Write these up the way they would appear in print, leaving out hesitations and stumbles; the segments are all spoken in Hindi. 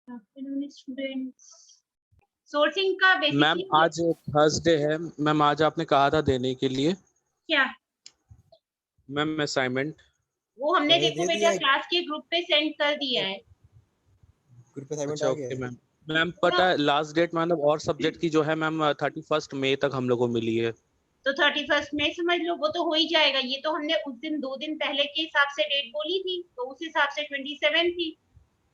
Afternoon students. सोर्सिंग का बेसिक मैम आज थर्सडे है। मैम आज आपने कहा था देने के लिए। क्या? मैम असाइनमेंट वो हमने मैंने देखो दे बेटा दिया है। क्लास के ग्रुप पे सेंड कर दिया है। ग्रुप पे असाइनमेंट अच्छा आ गया ओके है। मैम। मैम पता है लास्ट डेट मतलब और सब्जेक्ट की जो है मैम 31 मई तक हम लोगों को मिली है। तो 31 में समझ लो वो तो हो ही जाएगा। ये तो हमने उस दिन 2 दिन पहले के हिसाब से डेट बोली थी, तो उस हिसाब से 27 थी।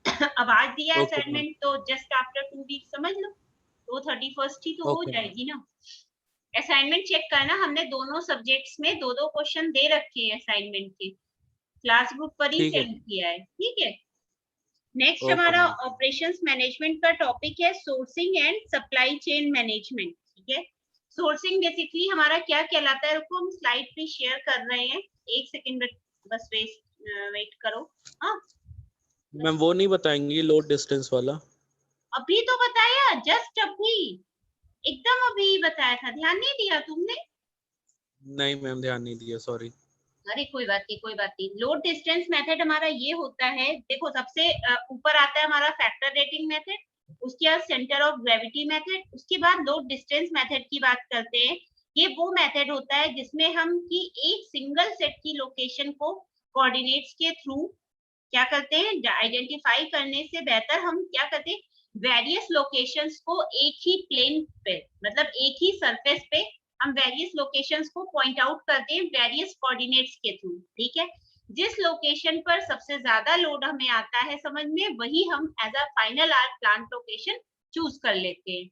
अब आज दिया ओके मैम। असाइनमेंट तो जस्ट आफ्टर 2 वीक समझ लो, तो 31 ही तो हो ओके मैम। जाएगी ना। असाइनमेंट चेक करना, हमने दोनों सब्जेक्ट्स में 2-2 क्वेश्चन दे रखे हैं असाइनमेंट के, क्लास ग्रुप पर ही ठीक है। सेंड किया है। ठीक है। नेक्स्ट ओके हमारा मैम। ऑपरेशंस मैनेजमेंट का टॉपिक है sourcing and supply chain management. ठीक है। सोर्सिंग बेसिकली हमारा क्या कहलाता है, रुको हम स्लाइड पे शेयर कर रहे हैं, एक सेकंड बस वेट करो। हाँ मैम वो नहीं बताएंगी लोड डिस्टेंस वाला? अभी तो बताया, जस्ट अभी एकदम अभी बताया था, ध्यान नहीं दिया तुमने? नहीं मैम ध्यान नहीं दिया, सॉरी। अरे कोई बात नहीं, कोई बात नहीं। लोड डिस्टेंस मेथड हमारा ये होता है, देखो सबसे ऊपर आता है हमारा फैक्टर रेटिंग मेथड, उसके बाद सेंटर ऑफ ग्रेविटी मेथड, उसके बाद लोड डिस्टेंस मेथड की बात करते हैं। ये वो मेथड होता है जिसमें हम की एक सिंगल सेट की लोकेशन को कोऑर्डिनेट्स के थ्रू क्या करते हैं, आइडेंटिफाई करने से बेहतर हम क्या करते हैं, वेरियस लोकेशंस को एक ही प्लेन पे, मतलब एक ही सरफेस पे हम वेरियस लोकेशंस को पॉइंट आउट करते हैं वेरियस कोऑर्डिनेट्स के थ्रू। ठीक है। जिस लोकेशन पर सबसे ज्यादा लोड हमें आता है समझ में, वही हम as a final or plant location choose कर लेते हैं।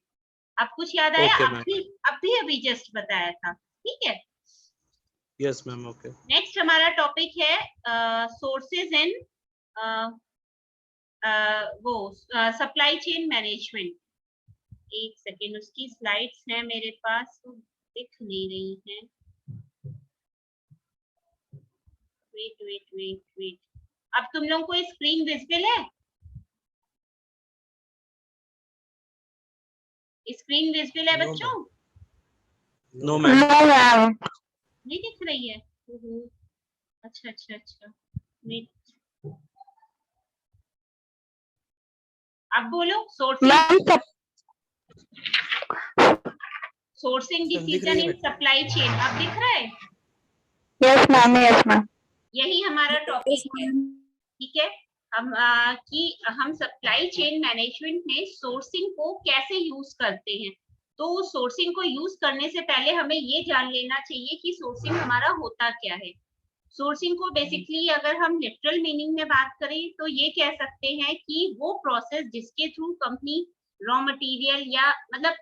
अब कुछ याद आया? Okay ma'am. अभी जस्ट बताया था। ठीक है। Yes ma'am okay. नेक्स्ट हमारा टॉपिक है सोर्सेज एंड वो सप्लाई चेन मैनेजमेंट। एक सेकेंड, उसकी स्लाइड्स हैं मेरे पास, दिख नहीं रही हैं। वेट। अब तुम लोगों को स्क्रीन विजिबल है? स्क्रीन विजिबल है बच्चों? No ma'am. नहीं दिख रही है? अच्छा। वेट, अब बोलो। Sourcing decision in supply chain, अब दिख रहा है? Yes ma'am. यही हमारा टॉपिक है। ठीक है। हम सप्लाई चेन मैनेजमेंट में सोर्सिंग को कैसे यूज करते हैं। तो सोर्सिंग को यूज करने से पहले हमें ये जान लेना चाहिए कि सोर्सिंग हमारा होता क्या है। सोर्सिंग को बेसिकली अगर हम लिटरल मीनिंग में बात करें तो ये कह सकते हैं कि वो प्रोसेस जिसके थ्रू कंपनी रॉ मटेरियल या मतलब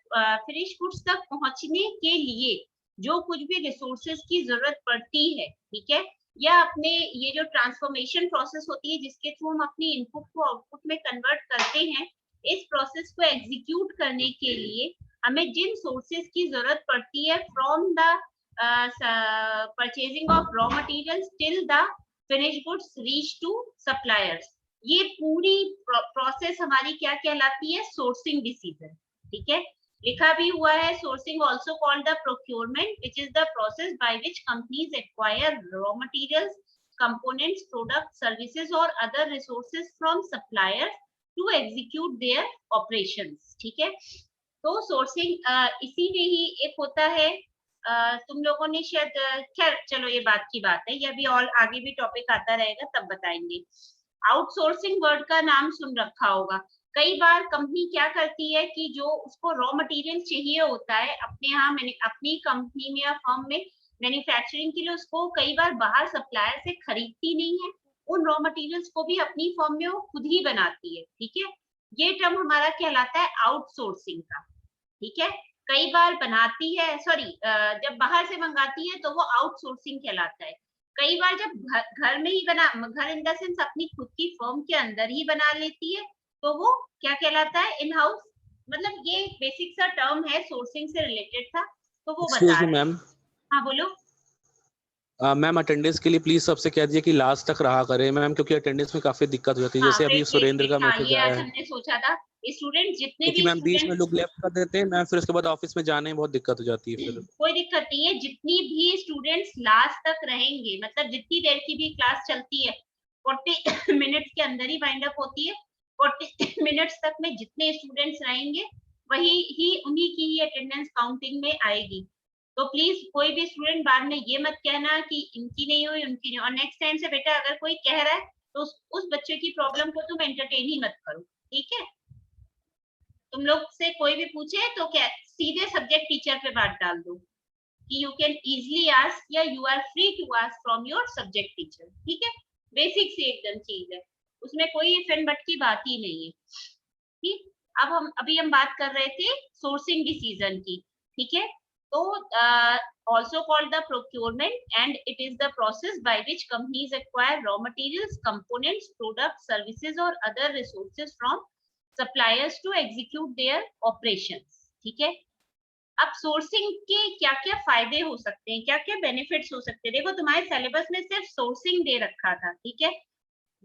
फिनिश गुड्स तक पहुंचने के लिए जो कुछ भी रिसोर्सेज की जरूरत पड़ती है, ठीक है, या अपने ये जो ट्रांसफॉर्मेशन प्रोसेस होती है जिसके थ्रू हम अपनी इनपुट को आउटपुट में कन्वर्ट करते हैं, इस प्रोसेस को एग्जीक्यूट करने के लिए हमें जिन सोर्सेज की जरूरत पड़ती है from the purchasing of raw materials till the finished goods reach to suppliers, ये पूरी प्रोसेस हमारी क्या कहलाती है, सोर्सिंग डिसीजन। ठीक है। लिखा भी हुआ है sourcing also called the procurement which is the process by which companies acquire raw materials, components, product, services और other resources from suppliers to execute their operations. ठीक है। तो सोर्सिंग इसी में ही एक होता है। तुम लोगों ने शायद खैर चलो ये बात की बात है, ये अभी और आगे भी टॉपिक आता रहेगा तब बताएंगे। आउटसोर्सिंग वर्ड का नाम सुन रखा होगा। कई बार कंपनी क्या करती है कि जो उसको रॉ मटेरियल चाहिए होता है अपने यहाँ, मैंने अपनी कंपनी में या फर्म में मैन्युफैक्चरिंग के लिए, उसको कई बार बाहर सप्लायर से खरीदती नहीं है, उन रॉ मटेरियल्स को भी अपनी फर्म में वो खुद ही बनाती है। ठीक है। ये टर्म हमारा कहलाता है आउटसोर्सिंग का। ठीक है। कई बार बनाती है, सॉरी जब बाहर से मंगाती है तो वो आउटसोर्सिंग कहलाता है। कई बार जब घर में ही बना, घर इन द सेंस अपनी खुद की फर्म के अंदर ही बना लेती है तो वो क्या कहलाता है, इन हाउस। मतलब ये बेसिक सा टर्म है, सोर्सिंग से रिलेटेड था तो वो बता रहे हैं। मैम। हाँ बोलो। मैम अटेंडेंस के लिए प्लीज सबसे कह दीजिए कि लास्ट तक रहा करें मैम, क्योंकि अटेंडेंस में काफी दिक्कत हो जाती है। जैसे अभी सुरेंद्र का मैसेज ये आया आज है, हमने सोचा था स्टूडेंट जितने क्योंकि भी मैम बीच में स्टूडेंट, लोग लेफ्ट कर देते हैं मैम, फिर उसके बाद ऑफिस में जाने में बहुत दिक्कत हो जाती है फिर। कोई दिक्कत नहीं है, जितनी भी स्टूडेंट्स लास्ट तक रहेंगे, मतलब जितनी देर की भी क्लास चलती है 40 मिनट्स के अंदर ही वाइंड अप होती है, 40 मिनट्स तक में जितने स्टूडेंट्स रहेंगे वही ही उन्हीं की ही अटेंडेंस काउंटिंग में आएगी। तो प्लीज कोई भी स्टूडेंट बाद में ये मत कहना कि इनकी नहीं हुई उनकी नहीं। और नेक्स्ट टाइम से बेटा अगर कोई कह रहा है तो उस बच्चे की प्रॉब्लम को तुम एंटरटेन ही मत करो, ठीक है। तुम लोग से कोई भी पूछे तो क्या सीधे सब्जेक्ट टीचर पे बात डाल दो कि यू कैन इजिली आस्क या you are free to ask from your subject teacher, ठीक है। बेसिक से एकदम चीज है, उसमें कोई इफ बट की बात ही नहीं है, ठीक। अब अभी हम बात कर रहे थे सोर्सिंग डिसीजन की, ठीक है। तो also called the procurement and it is the process by which companies acquire raw materials, components, products, services or other resources from suppliers to execute their operations, ठीक है। अब सोर्सिंग के क्या क्या फायदे हो सकते हैं, क्या क्या बेनिफिट्स हो सकते हैं। देखो तुम्हारे सिलेबस में सिर्फ सोर्सिंग दे रखा था, ठीक है,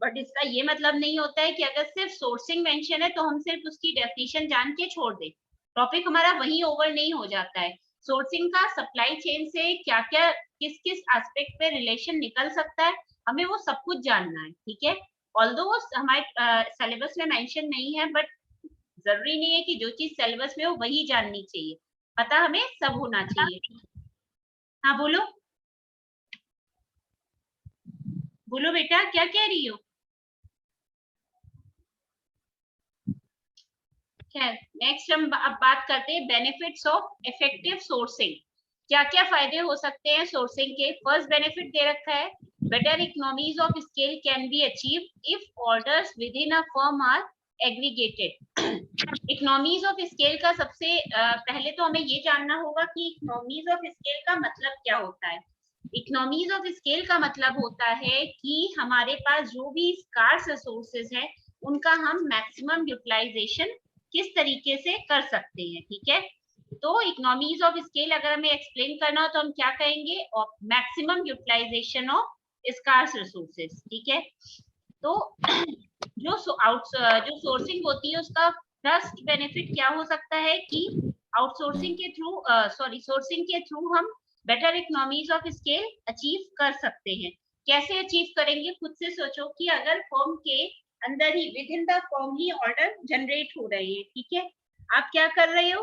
बट इसका ये मतलब नहीं होता है कि अगर सिर्फ सोर्सिंग मेंशन है तो हम सिर्फ उसकी डेफिनेशन जान के छोड़ दें। टॉपिक हमारा वहीं ओवर नहीं हो जाता है। सोर्सिंग का सप्लाई चेन से क्या क्या किस किस एस्पेक्ट पे रिलेशन निकल सकता है, हमें वो सब कुछ जानना है, ठीक है। ऑल्दो हमारे सिलेबस में मेंशन नहीं है, बट जरूरी नहीं है कि जो चीज सिलेबस में हो वही जाननी चाहिए, पता हमें सब होना चाहिए। हाँ बोलो बोलो बेटा, क्या कह रही हो। नेक्स्ट हम अब बात करते हैं बेनिफिट्स ऑफ इफेक्टिव सोर्सिंग। क्या क्या फायदे हो सकते हैं सोर्सिंग के। फर्स्ट बेनिफिट दे रखा है, better economies of scale can be achieve if orders within a firm are aggregated. Economies of scale का सबसे पहले तो हमें ये जानना होगा कि इकोनॉमीज ऑफ स्केल का मतलब क्या होता है। इकोनॉमीज ऑफ स्केल का मतलब होता है कि हमारे पास जो भी स्कार्स रिसोर्सेज है उनका हम मैक्सिमम यूटिलाइजेशन किस तरीके से कर सकते हैं, ठीक है। तो इकोनॉमीज ऑफ स्केल अगर हमें एक्सप्लेन करना हो तो हम क्या कहेंगे, maximum utilisation of scarce resources, ठीक है। तो जो सोर्सिंग होती है उसका फर्स्ट बेनिफिट क्या हो सकता है कि आउटसोर्सिंग के थ्रू सोर्सिंग के थ्रू हम better economies of scale achieve कर सकते हैं। कैसे अचीव करेंगे, खुद से सोचो कि अगर फर्म के अंदर ही विद इन द फर्म ही ऑर्डर जनरेट हो रहे हैं, ठीक है। आप क्या कर रहे हो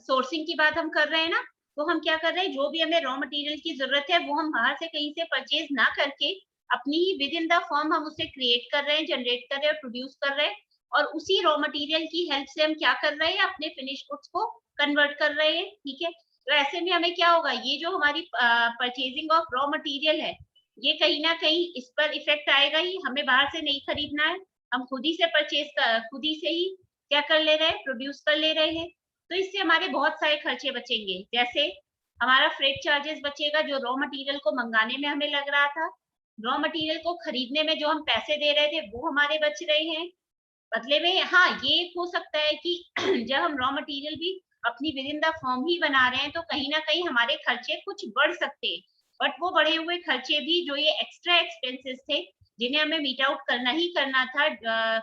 सोर्सिंग की बात हम कर रहे हैं ना, तो हम क्या कर रहे हैं, जो भी हमें रॉ मटेरियल की जरूरत है वो हम बाहर से कहीं से परचेज ना करके अपनी ही विद इन द फर्म हम उसे क्रिएट कर रहे हैं, जनरेट कर रहे हैं, प्रोड्यूस कर रहे हैं। और उसी रॉ मटेरियल की हेल्प से हम क्या कर रहे हैं, अपने फिनिश गुड्स को कन्वर्ट कर रहे हैं, ठीक है। तो ऐसे में हमें क्या होगा, ये जो हमारी परचेजिंग ऑफ रॉ मटेरियल है ये कहीं ना कहीं इस पर इफेक्ट आएगा ही। हमें बाहर से नहीं खरीदना है, हम खुद ही से परचेज खुद ही से ही क्या कर ले रहे हैं, प्रोड्यूस कर ले रहे हैं। तो इससे हमारे बहुत सारे खर्चे बचेंगे, जैसे हमारा फ्रेट चार्जेस बचेगा जो रॉ मटेरियल को मंगाने में हमें लग रहा था, रॉ मटेरियल को खरीदने में जो हम पैसे दे रहे थे वो हमारे बच रहे हैं बदले में। हाँ ये हो सकता है कि जब हम रॉ मटेरियल भी अपनी विद इन द फॉर्म ही बना रहे हैं तो कहीं ना कहीं हमारे खर्चे कुछ बढ़ सकते हैं, बट वो बढ़े हुए खर्चे भी जो ये एक्स्ट्रा एक्सपेंसेस थे जिन्हें हमें मीट आउट करना ही करना था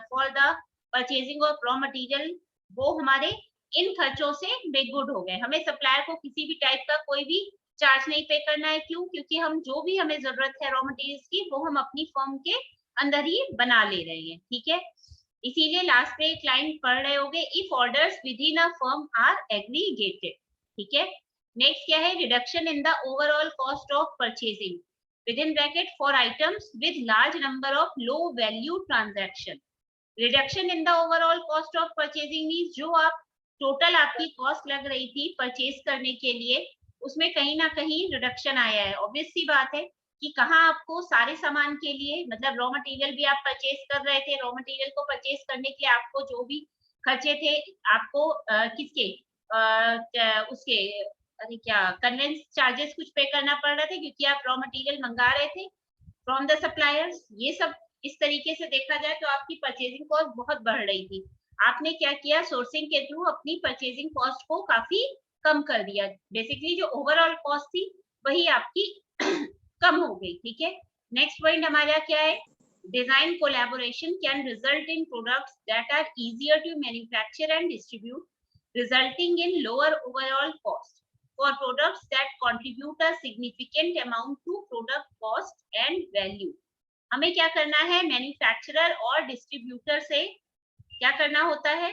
for the purchasing of raw material, वो हमारे इन खर्चों से बेगुड हो गए। हमें सप्लायर को किसी भी टाइप का कोई भी चार्ज नहीं पे करना है, क्यों, क्योंकि हम जो भी हमें जरूरत है रॉ मटेरियल्स की वो हम अपनी फर्म के अंदर ही बना ले रहे हैं, ठीक है। इसीलिए लास्ट पे एक लाइन पढ़ रहे होगे, if orders within a firm are aggregated, ठीक है। नेक्स्ट क्या है, reduction in the overall cost of purchasing within bracket for items with large number of low value transaction. Reduction in the overall cost of purchasing means जो आप टोटल आपकी कॉस्ट लग रही थी परचेज करने के लिए उसमें कहीं ना कहीं रिडक्शन आया है। ऑब्वियस सी बात है कि कहाँ आपको सारे सामान के लिए मतलब रॉ मटेरियल भी आप परचेज कर रहे थे, रॉ मटेरियल को परचेज करने के लिए आपको जो भी खर्चे थे आपको किसके उसके अरे क्या कन्वेंस चार्जेस कुछ पे करना पड़ रहा था क्योंकि आप रॉ मटेरियल मंगा रहे थे फ्रॉम द सप्लायर्स। ये सब इस तरीके से देखा जाए तो आपकी परचेजिंग कॉस्ट बहुत बढ़ रही थी। आपने क्या किया, सोर्सिंग के थ्रू अपनी परचेजिंग कॉस्ट को काफी कम कर दिया। बेसिकली जो ओवरऑल कॉस्ट थी वही आपकी कम हो गई, ठीक है। नेक्स्ट पॉइंट हमारा क्या है, design collaboration can result in products that are easier to manufacture and distribute resulting in lower overall cost for products that contribute a significant amount to product cost and value. हमें क्या करना है, मैन्युफैक्चरर और डिस्ट्रीब्यूटर से क्या करना होता है,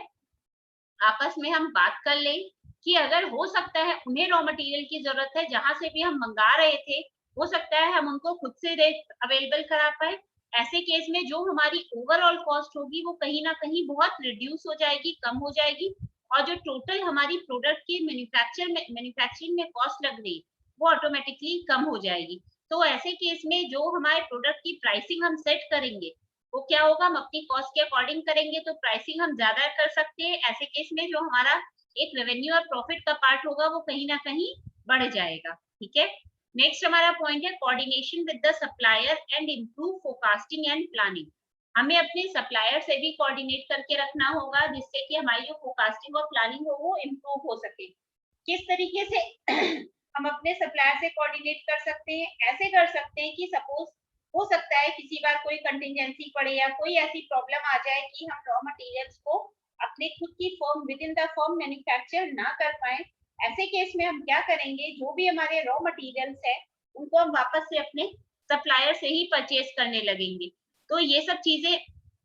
आपस में हम बात कर लें कि अगर हो सकता है उन्हें रॉ मटेरियल की जरूरत है, जहां से भी हम मंगा रहे थे हो सकता है हम उनको खुद से रेट अवेलेबल करा पाए। ऐसे केस में जो हमारी ओवरऑल कॉस्ट होगी वो कहीं ना कहीं बहुत रिड्यूस हो जाएगी, कम हो जाएगी, और जो टोटल हमारी प्रोडक्ट की मैन्युफैक्चरिंग में कॉस्ट लग रही है वो ऑटोमेटिकली कम हो जाएगी। तो ऐसे केस में जो हमारे प्रोडक्ट की प्राइसिंग हम सेट करेंगे वो क्या होगा, हम अपनी कॉस्ट के अकॉर्डिंग करेंगे तो प्राइसिंग हम ज्यादा कर सकते हैं। ऐसे केस में जो हमारा एक रेवेन्यू और प्रॉफिट का पार्ट होगा वो कहीं ना कहीं बढ़ जाएगा। ठीक है, नेक्स्ट हमारा पॉइंट है coordination with the supplier and improve forecasting and planning. हमें अपने सप्लायर से भी कोऑर्डिनेट करके रखना होगा जिससे कि हमारी जो फोरकास्टिंग और प्लानिंग हो वो इम्प्रूव हो सके। किस तरीके से हम अपने सप्लायर से कोऑर्डिनेट कर सकते हैं, ऐसे कर सकते हैं कि सपोज हो सकता है किसी बार कोई कंटिजेंसी पड़े या कोई ऐसी प्रॉब्लम आ जाए कि हम रॉ मटेरियल्स को अपने खुद की firm with in the firm manufacture ना कर पाए। ऐसे केस में हम क्या करेंगे, जो भी हमारे रॉ मटेरियल्स है उनको हम वापस से अपने सप्लायर से ही परचेज करने लगेंगे। तो ये सब चीजें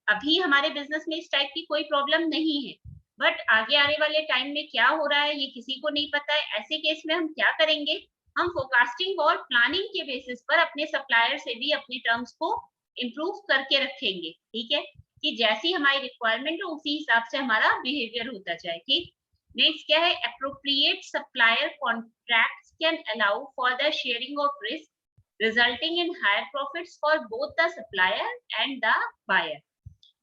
अभी हमारे बिजनेस में इस टाइप की कोई प्रॉब्लम नहीं है, बट आगे आने वाले टाइम में क्या हो रहा है ये किसी को नहीं पता है। ऐसे केस में हम क्या करेंगे, हम फोरकास्टिंग और प्लानिंग के बेसिस पर अपने सप्लायर से भी अपने टर्म्स को इम्प्रूव करके रखेंगे। ठीक है, कि जैसी हमारी रिक्वायरमेंट हो उसी हिसाब से हमारा बिहेवियर होता जाए। ठीक, नेक्स्ट क्या है, appropriate supplier contracts can allow for the sharing of risk resulting in higher profits for both the supplier and the buyer.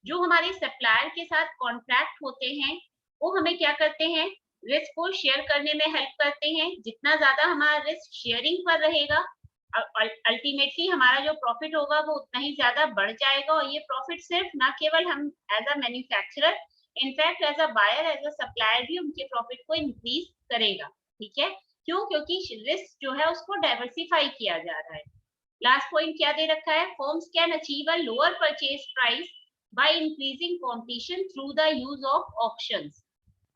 जो हमारे सप्लायर के साथ कॉन्ट्रैक्ट होते हैं वो हमें क्या करते हैं, रिस्क को शेयर करने में हेल्प करते हैं। जितना ज्यादा हमारा रिस्क शेयरिंग पर रहेगा अल्टीमेटली हमारा जो प्रॉफिट होगा वो उतना ही ज्यादा बढ़ जाएगा, और ये प्रॉफिट सिर्फ ना केवल हम as a manufacturer, in fact as a buyer, as a supplier भी उनके प्रॉफिट को इंक्रीज करेगा। ठीक है, क्यों, क्योंकि रिस्क जो है उसको डाइवर्सिफाई किया जा रहा है। लास्ट पॉइंट क्या दे रखा है, firms can achieve a lower purchase price by increasing competition through the use of auctions।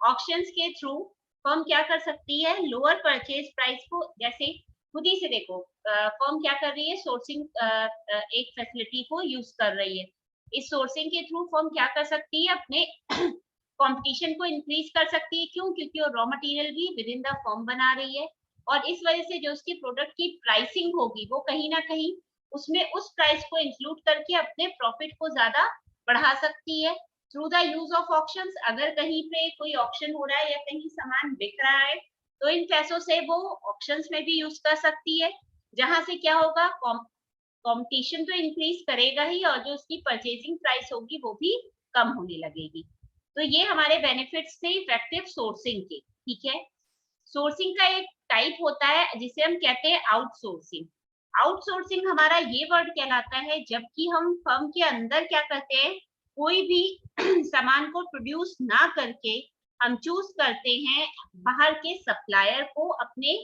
Auctions के थ्रू फर्म क्या कर सकती है, लोअर परचेज प्राइस को, जैसे खुद ही से देखो फर्म क्या कर रही है, सोर्सिंग एक फैसिलिटी को यूज कर रही है। इस सोर्सिंग के थ्रू फर्म क्या कर सकती है, अपने कंपटीशन को इंक्रीज कर सकती है। क्यों, क्योंकि वो रॉ मटेरियल भी विद इन द फर्म बना रही है, और इस वजह से जो उसकी प्रोडक्ट की प्राइसिंग होगी वो कहीं ना कहीं उसमें उस प्राइस को इंक्लूड करके अपने प्रॉफिट को ज्यादा बढ़ा सकती है through the use of auctions. अगर कहीं पे कोई ऑक्शन हो रहा है या कहीं सामान बिक रहा है तो इन पैसों से वो ऑक्शंस में भी यूज कर सकती है, जहां से क्या होगा, कंपटीशन तो इंक्रीज करेगा ही और जो उसकी परचेजिंग प्राइस होगी वो भी कम होने लगेगी। तो ये हमारे बेनिफिट्स थे इफेक्टिव सोर्सिंग के। ठीक है, सोर्सिंग का एक टाइप होता है जिसे हम कहते हैं आउटसोर्सिंग। आउटसोर्सिंग हमारा ये वर्ड कहलाता है जबकि हम फर्म के अंदर क्या करते हैं, कोई भी सामान को प्रोड्यूस ना करके हम चूज करते हैं बाहर के सप्लायर को अपने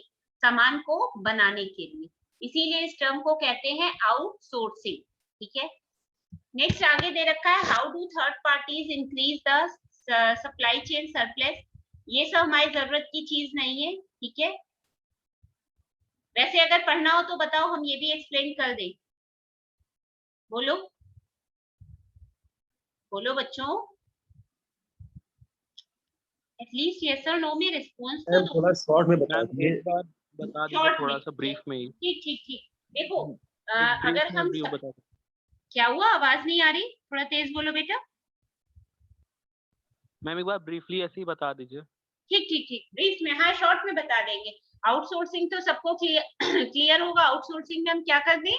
सामान को बनाने के लिए, इसीलिए इस टर्म को कहते हैं आउटसोर्सिंग। ठीक है, नेक्स्ट आगे दे रखा है, how do third parties increase the supply chain surplus. ये सब हमारी जरूरत की चीज नहीं है। ठीक है, वैसे अगर पढ़ना हो तो बताओ, हम ये भी एक्सप्लेन कर दें। बोलो बोलो बच्चों, एटलीस्ट यस और नो में रिस्पॉन्स तो दो। थोड़ा शॉर्ट में बता दीजिए। एक बार बता दीजिए थोड़ा सा ब्रीफ में ही। ठीक ठीक ठीक, देखो एक अगर brief में हम brief बता दीजिए। क्या हुआ, आवाज नहीं आ रही, थोड़ा तेज बोलो बेटा। मैम एक बार ब्रीफली ऐसे ही बता दीजिए। ठीक ठीक ठीक, ब्रीफ में, हाँ शॉर्ट में बता देंगे। आउटसोर्सिंग तो सबको क्लियर होगा। आउटसोर्सिंग में हम क्या कर दें,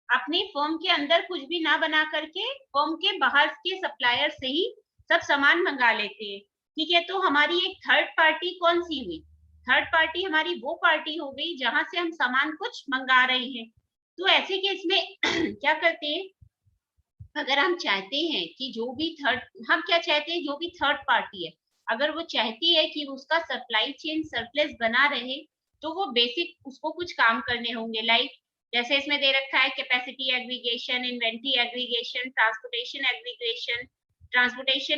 अपनी फर्म के अंदर कुछ भी ना बना करके फर्म के बाहर के सप्लायर से ही सब सामान मंगा लेते हैं। ठीक है, तो हमारी एक थर्ड पार्टी कौन सी हुई, थर्ड पार्टी हमारी वो पार्टी हो गई जहां से हम सामान कुछ मंगा रहे हैं। तो ऐसे केस में क्या करते हैं, अगर हम चाहते हैं कि जो भी थर्ड, हम क्या चाहते हैं, जो भी थर्ड पार्टी है अगर वो चाहती है कि उसका सप्लाई चेन सरप्लस बना रहे तो वो बेसिक उसको कुछ काम करने होंगे, लाइक जैसे इसमें दे रखा है capacity aggregation, inventory aggregation, transportation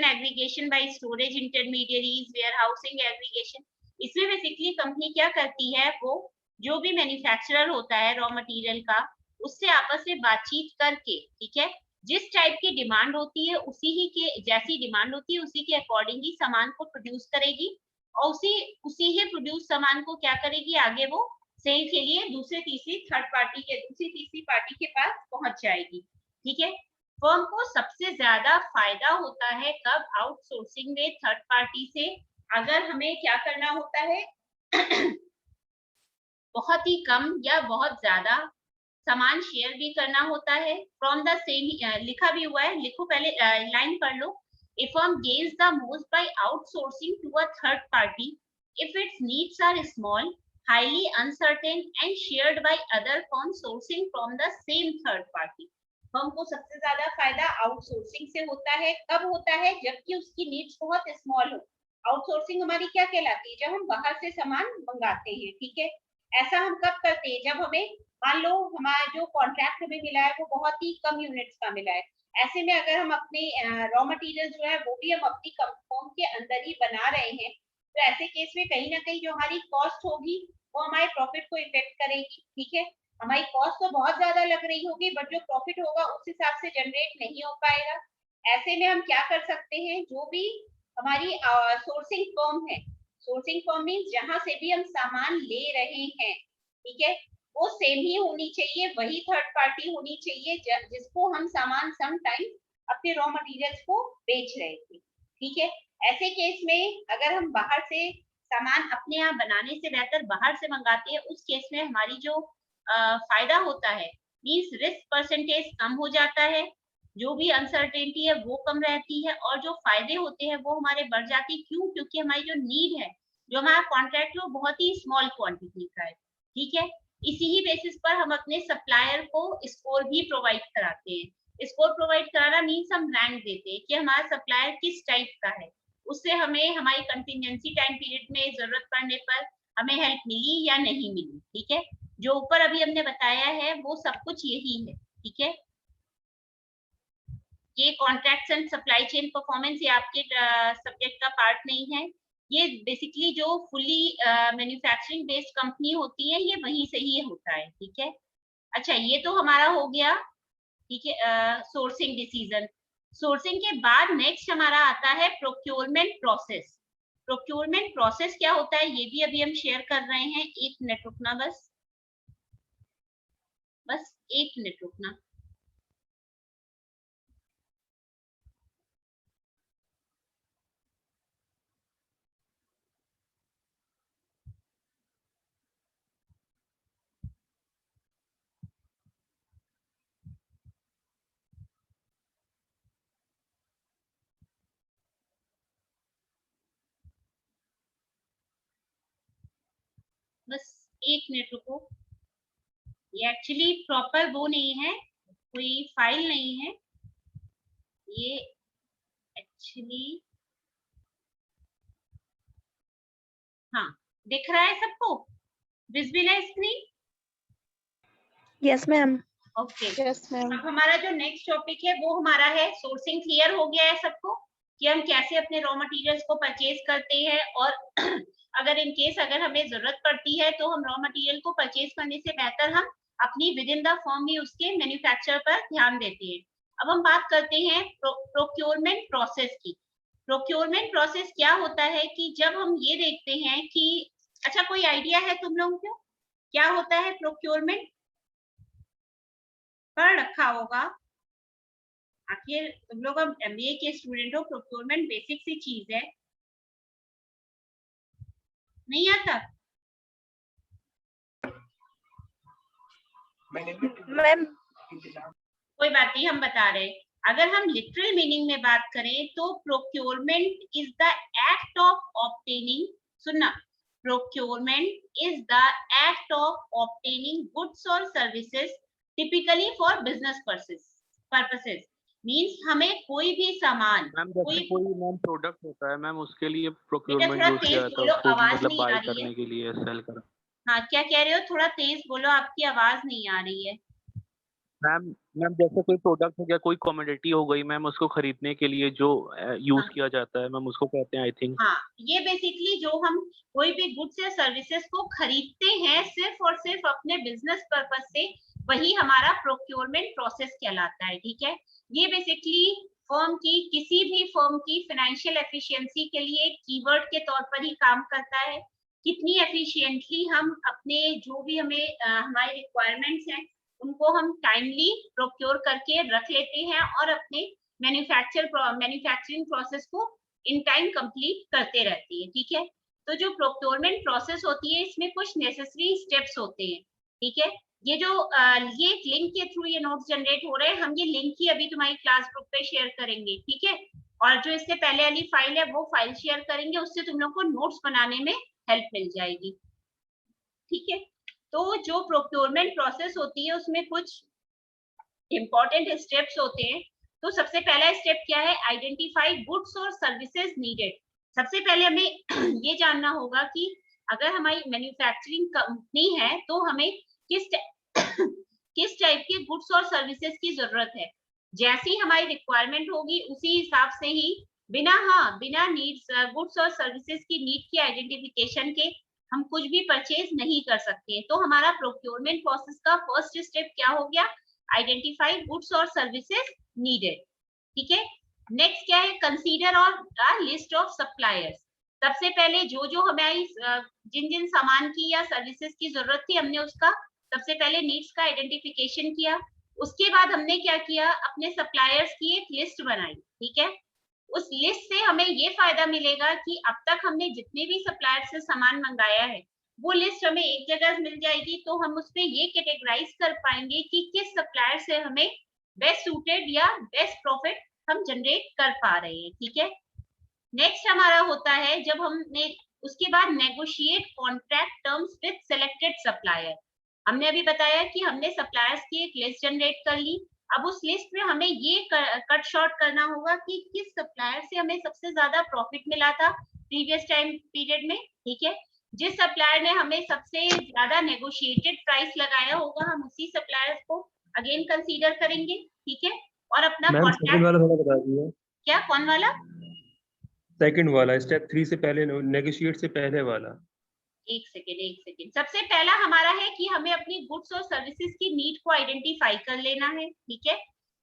aggregation by storage intermediaries, warehousing aggregation. इसमें बेसिकली कंपनी क्या करती है, वो जो भी मैन्युफैक्चरर होता है रॉ मटेरियल का उससे आपस में बातचीत करके, ठीक है, जिस टाइप की डिमांड होती है उसी ही के जैसी डिमांड होती है उसी के अकॉर्डिंग ही सामान को प्रोड्यूस करेगी और उसी ही प्रोड्यूस सामान को क्या करेगी, आगे वो सेल के लिए दूसरी तीसरी पार्टी के पास पहुंच जाएगी। ठीक है, फर्म को सबसे ज्यादा फायदा होता है कब, आउटसोर्सिंग में थर्ड पार्टी से। अगर हमें क्या करना होता है बहुत ही कम या बहुत ज्यादा सामान शेयर भी करना होता है फ्रॉम द सेम, लिखा भी हुआ है, लिखो पहले लाइन पढ़ लो। A firm gains the most by outsourcing to a third party if its needs are small, highly uncertain and shared by other firms sourcing from the same third party. Firm को सबसे ज्यादा फायदा आउटसोर्सिंग से होता है। कब होता है, जबकि उसकी नीड्स बहुत स्मॉल हो। आउटसोर्सिंग हमारी क्या कहलाती है, जब हम बाहर से सामान मंगाते हैं। ठीक है, ऐसा हम कब करते हैं, जब हमें मान लो हमारा जो कॉन्ट्रैक्ट हमें मिला है वो बहुत ही कम यूनिट्स का मिला है। ऐसे में अगर हम अपने रॉ मटेरियल जो है वो भी हम अपनी फर्म के अंदर ही बना रहे हैं, तो ऐसे केस में कहीं ना कहीं जो हमारी कॉस्ट होगी वो हमारे प्रॉफिट को इफेक्ट करेगी। ठीक है, हमारी कॉस्ट तो बहुत ज्यादा लग रही होगी बट जो प्रॉफिट होगा उस हिसाब से जनरेट नहीं हो पाएगा। ऐसे में हम क्या कर सकते हैं, जो भी हमारी सोर्सिंग फर्म है, सोर्सिंग फर्म मीन्स जहां से भी हम सामान ले रहे हैं, ठीक है, वो सेम ही होनी चाहिए, वही थर्ड पार्टी होनी चाहिए जिसको हम सामान सम टाइम अपने रॉ मटेरियल्स को बेच रहे थे। ठीक है, ऐसे केस में अगर हम बाहर से सामान अपने यहाँ बनाने से बेहतर बाहर से मंगाते हैं, उस केस में हमारी जो फायदा होता है मीन्स रिस्क परसेंटेज कम हो जाता है, जो भी अनसर्टेनिटी है वो कम रहती है और जो फायदे होते हैं वो हमारे बढ़ जाते हैं। क्यों? क्योंकि हमारी जो नीड है, जो हमारा कॉन्ट्रैक्ट है वो बहुत ही स्मॉल क्वांटिटी का है। ठीक है, इसी ही बेसिस पर हम अपने सप्लायर को स्कोर भी प्रोवाइड कराते हैं। स्कोर प्रोवाइड कराना मीन्स हम रैंक देते हैं कि हमारा सप्लायर किस टाइप का है, उससे हमें हमारी कंटिजेंसी टाइम पीरियड में जरूरत पड़ने पर हमें हेल्प मिली या नहीं मिली। ठीक है, जो ऊपर अभी हमने बताया है वो सब कुछ यही है। ठीक है, ये contracts and supply chain performance ये आपके सब्जेक्ट का पार्ट नहीं है, ये बेसिकली जो फुली मैन्युफैक्चरिंग बेस्ड कंपनी होती है ये वहीं से ही होता है। ठीक है, अच्छा ये तो हमारा हो गया। ठीक है, सोर्सिंग डिसीजन। सोर्सिंग के बाद नेक्स्ट हमारा आता है प्रोक्योरमेंट प्रोसेस। प्रोक्योरमेंट प्रोसेस क्या होता है ये भी अभी हम शेयर कर रहे हैं। एक मिनट रुकना, बस एक मिनट रुकना। बस एक मिनट रुको, ये एक्चुअली प्रॉपर वो नहीं है, कोई फाइल नहीं है ये एक्चुअली। हाँ, दिख रहा है सबको, विजिबल है screen? Yes ma'am. Okay, yes ma'am. अब हमारा जो नेक्स्ट टॉपिक है वो हमारा है सोर्सिंग। क्लियर हो गया है सबको कि हम कैसे अपने रॉ मटेरियल्स को परचेज करते हैं और अगर इन केस अगर हमें जरूरत पड़ती है तो हम रॉ मटेरियल को परचेज करने से बेहतर हम अपनी विद इन द फर्म ही उसके मैन्युफैक्चर पर ध्यान देते हैं। अब हम बात करते हैं प्रोक्योरमेंट प्रोसेस की। प्रोक्योरमेंट प्रोसेस क्या होता है कि जब हम ये देखते हैं कि, अच्छा कोई आइडिया है तुम लोगों को क्या होता है प्रोक्योरमेंट? पढ़ रखा होगा, आखिर तुम लोग अब एमबीए के स्टूडेंट हो, प्रोक्योरमेंट बेसिक सी चीज है। नहीं आता? मैम कोई बात नहीं, हम बता रहे हैं। अगर हम लिटरल मीनिंग में बात करें तो procurement is the act of obtaining, सुनना, procurement is the act of obtaining goods और services typically for business purposes. Means हमें कोई भी सामान, मैम जैसे कोई मैम प्रोडक्ट होता है मैम उसके लिए प्रोक्योरमेंट थोड़ा यूज किया तेज जाता बोलो, है उसको आवाज मतलब नहीं आ बाय रही है। करने के लिए, सेल कर। हाँ, क्या कह रहे हो? थोड़ा तेज बोलो, आपकी आवाज नहीं आ रही है। मैम जैसे कोई प्रोडक्ट हो गया, कोई कमोडिटी हो गई मैम, उसको खरीदने के लिए जो यूज हाँ। किया जाता है मैम उसको कहते हैं आई थिंक। हाँ, ये बेसिकली जो हम कोई भी गुड्स या सर्विसेज को खरीदते हैं सिर्फ और सिर्फ अपने बिजनेस पर्पस से, वही हमारा प्रोक्योरमेंट प्रोसेस कहलाता है। ठीक है, ये बेसिकली फर्म की, किसी भी फर्म की फाइनेंशियल एफिशिएंसी के लिए एक कीवर्ड के तौर पर ही काम करता है। कितनी एफिशिएंटली हम अपने जो भी हमें हमारे रिक्वायरमेंट्स हैं उनको हम टाइमली प्रोक्योर करके रख लेते हैं और अपने मैन्युफैक्चरिंग प्रोसेस को इन टाइम कंप्लीट करते रहते हैं। ठीक है, तो जो प्रोक्योरमेंट प्रोसेस होती है इसमें कुछ नेसेसरी स्टेप्स होते हैं। ठीक है, ये जो ये लिंक के थ्रू ये नोट्स जनरेट हो रहे हैं, हम ये लिंक ही अभी तुम्हारी क्लास ग्रुप पे शेयर करेंगे। ठीक है, और जो इससे पहले वाली फाइल है वो फाइल शेयर करेंगे, उससे तुम लोग को नोट्स बनाने में हेल्प मिल जाएगी। ठीक है, तो जो प्रोक्योरमेंट प्रोसेस होती है उसमें कुछ इंपॉर्टेंट स्टेप्स होते हैं। तो सबसे पहला स्टेप क्या है, आइडेंटिफाई गुड्स और सर्विसेज नीडेड। सबसे पहले हमें ये जानना होगा कि अगर हमारी मैन्युफैक्चरिंग कंपनी है तो हमें किस किस टाइप के गुड्स और सर्विसेज की जरूरत है। जैसी हमारी रिक्वायरमेंट होगी उसी हिसाब से ही बिना नीड्स गुड्स और सर्विसेज की नीड की आइडेंटिफिकेशन के हम कुछ भी परचेज नहीं कर सकते। तो हमारा प्रोक्योरमेंट प्रोसेस का फर्स्ट स्टेप क्या हो गया, आइडेंटिफाई गुड्स और सर्विसेज नीडेड। ठीक है, नेक्स्ट क्या है, कंसीडर और लिस्ट ऑफ सप्लायर्स। सबसे पहले जो हमारी जिन सामान की या सर्विसेज की जरूरत थी हमने उसका सबसे पहले नीड्स का आइडेंटिफिकेशन किया। उसके बाद हमने क्या किया, अपने सप्लायर्स की एक लिस्ट बनाई। ठीक है, उस लिस्ट से हमें ये फायदा मिलेगा कि अब तक हमने जितने भी सप्लायर से सामान मंगाया है वो लिस्ट हमें एक जगह मिल जाएगी, तो हम उसमें ये कैटेगराइज कर पाएंगे कि किस सप्लायर से हमें बेस्ट सूटेड या बेस्ट प्रॉफिट हम जनरेट कर पा रहे हैं। ठीक है, नेक्स्ट हमारा होता है जब हमने उसके बाद negotiate contract terms with selected supplier. हमने अभी बताया कि हमने सप्लायर्स की एक लिस्ट जनरेट कर ली। अब उस लिस्ट में हमें ये कट शॉर्ट करना होगा कि किस सप्लायर से हमें सबसे ज्यादा प्रॉफिट मिला था प्रीवियस टाइम पीरियड में। ठीक है, जिस सप्लायर ने हमें सबसे ज्यादा नेगोशिएटेड प्राइस लगाया होगा हम उसी सप्लायर्स को अगेन कंसीडर करेंगे। ठीक है, और अपना कॉन्ट्रैक्ट वाला थोड़ा बता दीजिए। क्या, कौन वाला? सेकंड वाला, स्टेप 3 से पहले, नेगोशिएट से पहले वाला। एक सेकेंड। सबसे पहला हमारा है कि हमें अपनी गुड्स और सर्विसेज की नीड को आइडेंटिफाई कर लेना है। ठीक है,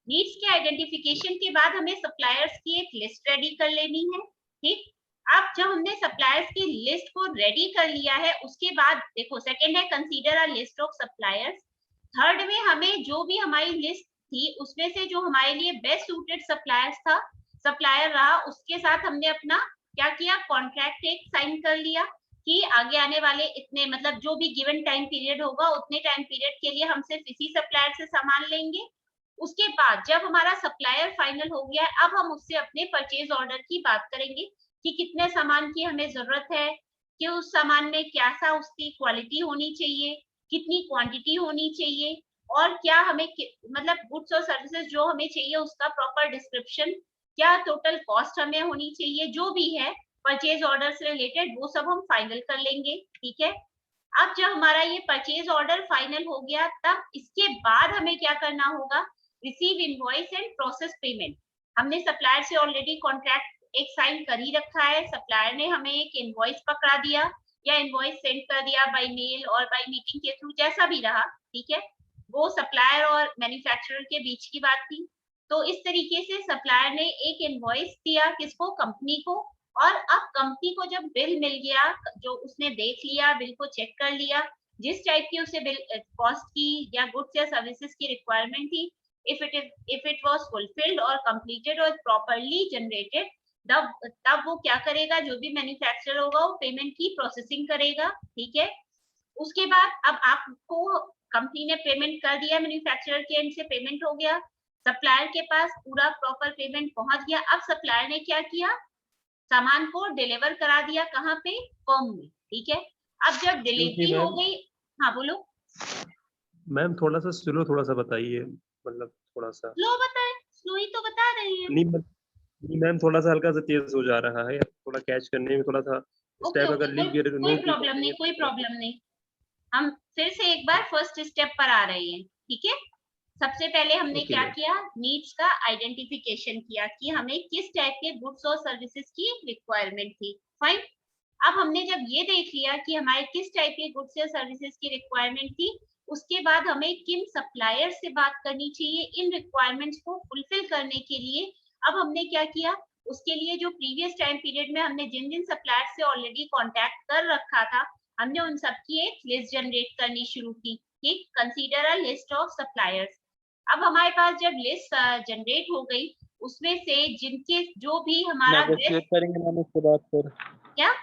नीड्स के आइडेंटिफिकेशन के बाद हमें सप्लायर्स की एक लिस्ट रेडी कर लेनी है। ठीक, अब जब हमने सप्लायर्स की लिस्ट को रेडी कर लिया है उसके बाद देखो, सेकंड है consider a list of suppliers. Third में हमें जो भी हमारी लिस्ट थी उसमें से जो हमारे लिए बेस्ट सूटेड सप्लायर रहा उसके साथ हमने अपना क्या किया, कॉन्ट्रैक्ट एक साइन कर लिया कि आगे आने वाले इतने मतलब जो भी गिवन टाइम पीरियड होगा उतने टाइम पीरियड के लिए हम सिर्फ इसी सप्लायर से सामान लेंगे। उसके बाद जब हमारा सप्लायर फाइनल हो गया है अब हम उससे अपने परचेज ऑर्डर की बात करेंगे कि कितने सामान की हमें जरूरत है, कि उस सामान में क्या सा उसकी क्वालिटी होनी चाहिए, कितनी क्वांटिटी होनी चाहिए और क्या हमें मतलब गुड्स और सर्विसेज जो हमें चाहिए उसका प्रॉपर डिस्क्रिप्शन, क्या टोटल कॉस्ट हमें होनी चाहिए, जो भी है परचेज ऑर्डर से रिलेटेड वो सब हम फाइनल कर लेंगे। ठीक है, अब जब हमारा ये परचेज ऑर्डर फाइनल हो गया तब इसके बाद हमें क्या करना होगा, receive invoice and process payment. हमने सप्लायर से ऑलरेडी कॉन्ट्रैक्ट एक साइन कर ही रखा है, सप्लायर ने हमें एक इनवॉइस पकड़ा दिया या इनवॉइस सेंड कर दिया बाय मेल और बाय मीटिंग के थ्रू, जैसा भी रहा। ठीक है, वो सप्लायर और मैन्युफैक्चरर के बीच की बात थी। तो इस तरीके से सप्लायर ने एक इनवॉइस दिया किसको, कंपनी को, और अब कंपनी को जब बिल मिल गया, जो उसने देख लिया, बिल को चेक कर लिया, जिस टाइप की उसे बिल कॉस्ट की या गुड्स या सर्विसेज की रिक्वायरमेंट थी, इफ इट वाज फुलफिल्ड और कंप्लीटेड और प्रॉपर्ली जनरेटेड, तब वो क्या करेगा, जो भी मैन्युफैक्चरर होगा वो पेमेंट की प्रोसेसिंग करेगा। ठीक है, उसके बाद अब आपको कंपनी ने पेमेंट कर दिया, मैन्युफैक्चरर के एंड से पेमेंट हो गया, सप्लायर के पास पूरा प्रॉपर पेमेंट पहुंच गया। अब सप्लायर ने क्या किया, सामान को डिलीवर करा दिया, कहाँ पे, फर्म में। ठीक है, अब जब डिलीवरी हो गई, हाँ बोलो मैम, थोड़ा सा स्लो थोड़ा सा बताइए, मतलब थोड़ा सा स्लो बताए, स्लो ही तो बता रही है। नहीं मैम, थोड़ा सा हल्का सा तेज हो जा रहा है, थोड़ा कैच करने में थोड़ा सा स्टेप अगर लिख गए तो कोई प्रॉब्लम नहीं, हम फिर से एक बार फर्स्ट स्टेप पर आ रहे हैं। ठीक है, सबसे पहले हमने क्या किया, नीड्स का आइडेंटिफिकेशन किया कि हमें किस टाइप के गुड्स और सर्विसेज की रिक्वायरमेंट थी। फाइन, अब हमने जब ये देख लिया कि हमारे किस टाइप के गुड्स या सर्विसेज की रिक्वायरमेंट थी, उसके बाद हमें किन सप्लायर से बात करनी चाहिए इन रिक्वायरमेंट्स को फुलफिल करने के लिए। अब हमने क्या किया, उसके लिए जो प्रीवियस टाइम पीरियड में हमने जिन जिन सप्लायर से ऑलरेडी कांटेक्ट कर रखा था, हमने उन सब की एक लिस्ट जनरेट करनी शुरू की। ठीक, consider a list of suppliers. अब हमारे पास जब लिस्ट जनरेट हो गई, उसमें से जिनके जो भी हमारा नेगोशिएट करेंगे मैम उसके बाद फिर। क्या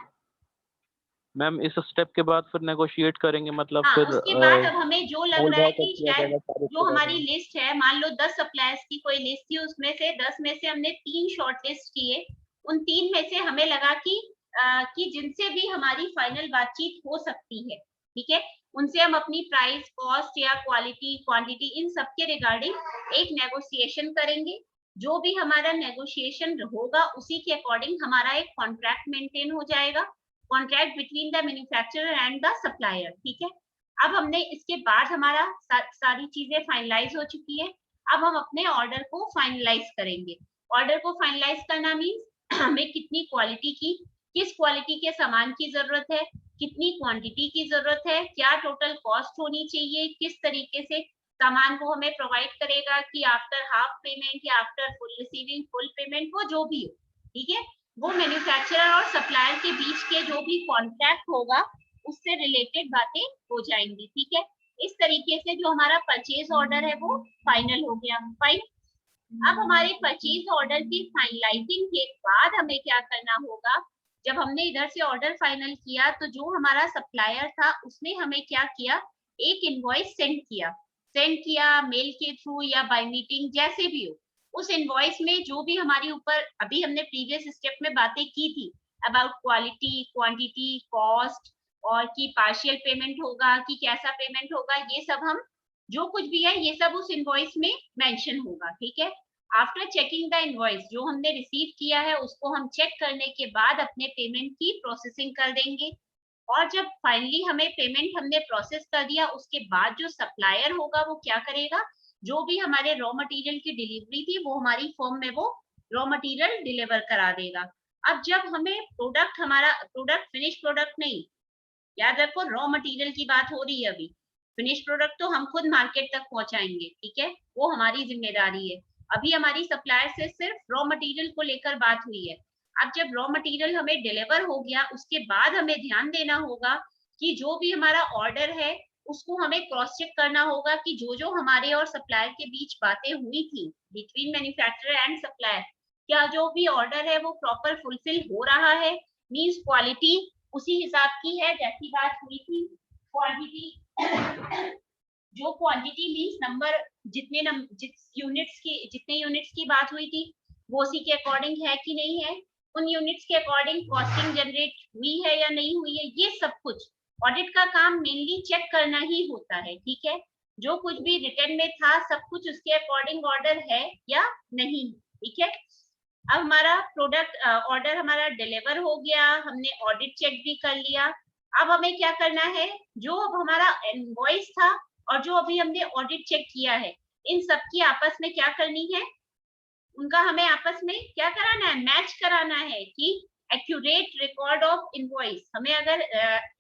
मैम इस स्टेप के बाद फिर नेगोशिएट करेंगे, मतलब हाँ, फिर उसके बाद अब हमें जो लग मोल रहा है भाव कि तक किया शायद जाएगा सारे जो के हमारी बारे में। लिस्ट है, मान लो 10 सप्लायर्स की कोई लिस्ट थी, उसमें से 10 में से हमने 3 शॉर्ट लिस्ट किए। उन 3 में से हमें लगा कि जिनसे भी हमारी फाइनल बातचीत हो सकती है, ठीक है, उनसे हम अपनी प्राइस, कॉस्ट या क्वालिटी, क्वांटिटी इन सब के रिगार्डिंग एक नेगोशिएशन करेंगे। जो भी हमारा नेगोशिएशन होगा उसी के अकॉर्डिंग हमारा एक कॉन्ट्रैक्ट मेंटेन हो जाएगा, contract between the manufacturer and the supplier. ठीक है, अब हमने इसके बाद हमारा सारी चीजें फाइनलाइज हो चुकी है। अब हम अपने ऑर्डर को फाइनलाइज करेंगे। ऑर्डर को फाइनलाइज करना मीन्स हमें कितनी क्वालिटी की, किस क्वालिटी के सामान की जरूरत है, कितनी क्वांटिटी की जरूरत है, क्या टोटल कॉस्ट होनी चाहिए, किस तरीके से सामान को हमें प्रोवाइड करेगा, कि आफ्टर हाफ पेमेंट या after full receiving full payment, वो जो भी हो, ठीक है, वो मैन्युफैक्चरर और सप्लायर के बीच के जो भी कॉन्ट्रैक्ट होगा उससे रिलेटेड बातें हो जाएंगी। ठीक है, इस तरीके से जो हमारा परचेज ऑर्डर है वो फाइनल हो गया। फाइन, अब हमारे परचेज ऑर्डर की फाइनलाइजिंग के बाद हमें क्या करना होगा, जब हमने इधर से ऑर्डर फाइनल किया तो जो हमारा सप्लायर था उसने हमें क्या किया, एक इनवॉइस सेंड किया मेल के थ्रू या बाय मीटिंग, जैसे भी हो। उस इनवॉइस में जो भी हमारी ऊपर अभी हमने प्रीवियस स्टेप में बातें की थी अबाउट क्वालिटी, क्वांटिटी, कॉस्ट, और कि पार्शियल पेमेंट होगा कि कैसा पेमेंट होगा, ये सब हम जो कुछ भी है ये सब उस इनवॉइस में मेंशन होगा। ठीक है, आफ्टर चेकिंग द इनवॉइस, जो हमने रिसीव किया है उसको हम चेक करने के बाद अपने पेमेंट की प्रोसेसिंग कर देंगे। और जब फाइनली हमें पेमेंट हमने प्रोसेस कर दिया, उसके बाद जो सप्लायर होगा वो क्या करेगा, जो भी हमारे रॉ मटेरियल की डिलीवरी थी वो हमारी फर्म में वो रॉ मटेरियल डिलीवर करा देगा। अब जब हमें प्रोडक्ट, हमारा प्रोडक्ट फिनिश प्रोडक्ट नहीं, याद रखो रॉ मटेरियल की बात हो रही है अभी, फिनिश प्रोडक्ट तो हम खुद मार्केट तक पहुंचाएंगे, ठीक है, वो हमारी जिम्मेदारी है। अभी हमारी सप्लायर से सिर्फ रॉ मटेरियल को लेकर बात हुई है। अब जब रॉ मटेरियल हमें डिलीवर हो गया, उसके बाद हमें ध्यान देना होगा कि जो भी हमारा ऑर्डर है उसको हमें क्रॉस चेक करना होगा कि जो जो हमारे और सप्लायर के बीच बातें हुई थी बिटवीन मैन्युफैक्चरर एंड सप्लायर, क्या जो भी ऑर्डर है वो प्रॉपर फुलफिल हो रहा है, मींस क्वालिटी उसी हिसाब की है जैसी बात हुई थी, क्वांटिटी जो क्वांटिटी मींस नंबर, जितने यूनिट्स की बात हुई थी वो उसी के अकॉर्डिंग है कि नहीं है, उन यूनिट्स के अकॉर्डिंग कॉस्टिंग जनरेट हुई है या नहीं हुई है, ये सब कुछ ऑडिट का काम मेनली चेक करना ही होता है। ठीक है, जो कुछ भी रिटर्न में था सब कुछ उसके अकॉर्डिंग ऑर्डर है या नहीं। ठीक है, अब हमारा प्रोडक्ट ऑर्डर हमारा डिलीवर हो गया, हमने ऑडिट चेक भी कर लिया। अब हमें क्या करना है, जो अब हमारा इनवॉइस था और जो अभी हमने ऑडिट चेक किया है, इन सब की आपस में क्या करनी है, उनका हमें आपस में क्या कराना है, मैच कराना है कि एक्यूरेट रिकॉर्ड ऑफ इनवॉइस। हमें अगर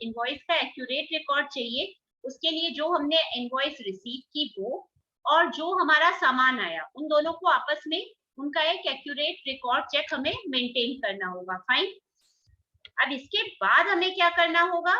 इनवॉइस का एक्यूरेट रिकॉर्ड चाहिए, उसके लिए जो हमने इनवॉइस रिसीव की वो और जो हमारा सामान आया, उन दोनों को आपस में उनका एक एक्यूरेट रिकॉर्ड चेक हमें मेंटेन करना होगा। फाइन, अब इसके बाद हमें क्या करना होगा,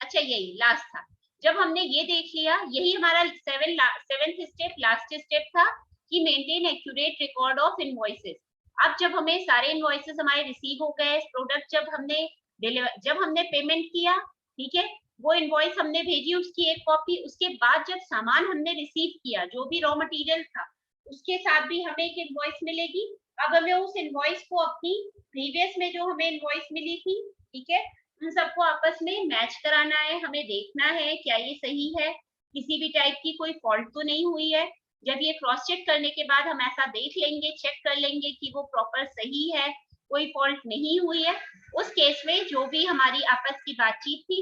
अच्छा यही लास्ट था, जब हमने ये देख लिया, यही हमारा सेवेंथ स्टेप, लास्ट स्टेप था कि maintain accurate record of invoices. अब जब हमें सारे इनवॉइसेस हमारे रिसीव हो गए, प्रोडक्ट जब हमने पेमेंट किया, ठीक है, वो इनवॉइस हमने भेजी उसकी एक कॉपी, उसके बाद जब सामान हमने रिसीव किया जो भी रॉ मटेरियल था उसके साथ भी हमें एक इनवॉइस मिलेगी। अब हमें उस इनवॉइस को अपनी प्रीवियस में जो हमें इनवॉइस मिली थी, ठीक है, उन सबको आपस में मैच कराना है, हमें देखना है क्या ये सही है, किसी भी टाइप की कोई फॉल्ट तो नहीं हुई है। जब ये क्रॉस चेक करने के बाद हम ऐसा देख लेंगे, चेक कर लेंगे कि वो प्रॉपर सही है, कोई फॉल्ट नहीं हुई है, उस केस में जो भी हमारी आपस की बातचीत थी,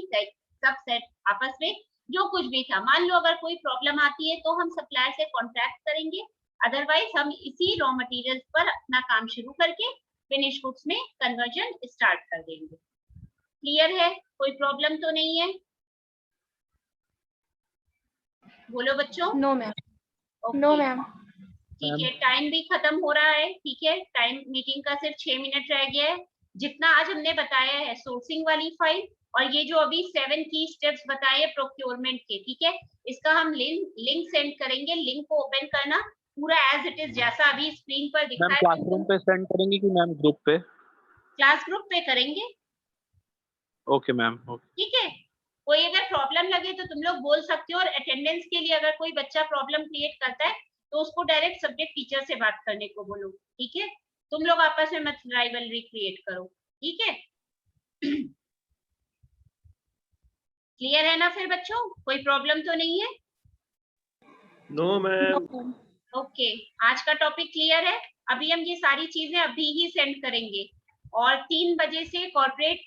सब सेट आपस में जो कुछ भी था, मान लो अगर कोई प्रॉब्लम आती है तो हम सप्लायर से कॉन्ट्रैक्ट करेंगे, अदरवाइज हम इसी रॉ मटेरियल पर अपना काम शुरू करके फिनिश गुड्स में कन्वर्जन स्टार्ट कर देंगे। क्लियर है, कोई प्रॉब्लम तो नहीं है? बोलो बच्चों। No ma'am. Okay. No ma'am. ठीक है, टाइम भी खत्म हो रहा है। ठीक है, टाइम मीटिंग का सिर्फ 6 मिनट रह गया है। जितना आज हमने बताया है सोर्सिंग वाली फाइल और ये जो अभी 7 की स्टेप्स बताए प्रोक्योरमेंट के, ठीक है, इसका हम लिंक सेंड करेंगे। लिंक को ओपन करना पूरा एज इट इज जैसा अभी स्क्रीन पर दिखा मैम है। क्लासरूम पे सेंड करेंगे कि मैम ग्रुप पे? क्लास ग्रुप पे करेंगे। Okay ma'am. ठीक है, कोई अगर प्रॉब्लम लगे तो तुम लोग बोल सकते हो, और अटेंडेंस के लिए अगर कोई बच्चा प्रॉब्लम क्रिएट करता है तो उसको डायरेक्ट सब्जेक्ट टीचर से बात करने को बोलो। ठीक है, तुम लोग आपस में मत राइवलरी क्रिएट करो। ठीक है, क्लियर है ना फिर बच्चों? कोई प्रॉब्लम तो नहीं है? No ma'am. ओके, आज का टॉपिक क्लियर है। अभी हम ये सारी चीजें अभी ही सेंड करेंगे और 3 बजे से कॉर्पोरेट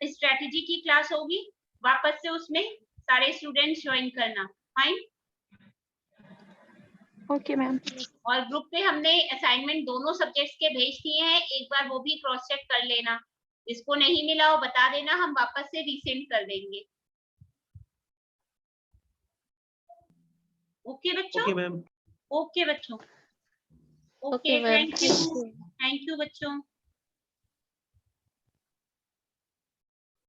स्ट्रेटेजी की क्लास होगी। वापस से उसमें सारे स्टूडेंट्स ज्वाइन करना। फाइन। Okay ma'am. और ग्रुप पे हमने असाइनमेंट दोनों सब्जेक्ट्स के भेज दिए हैं, एक बार वो भी क्रॉस चेक कर लेना। जिसको नहीं मिला हो बता देना, हम वापस से रीसेंड कर देंगे। ओके बच्चों। Okay ma'am. ओके बच्चों। Okay okay, ma'am. Thank you बच्चों।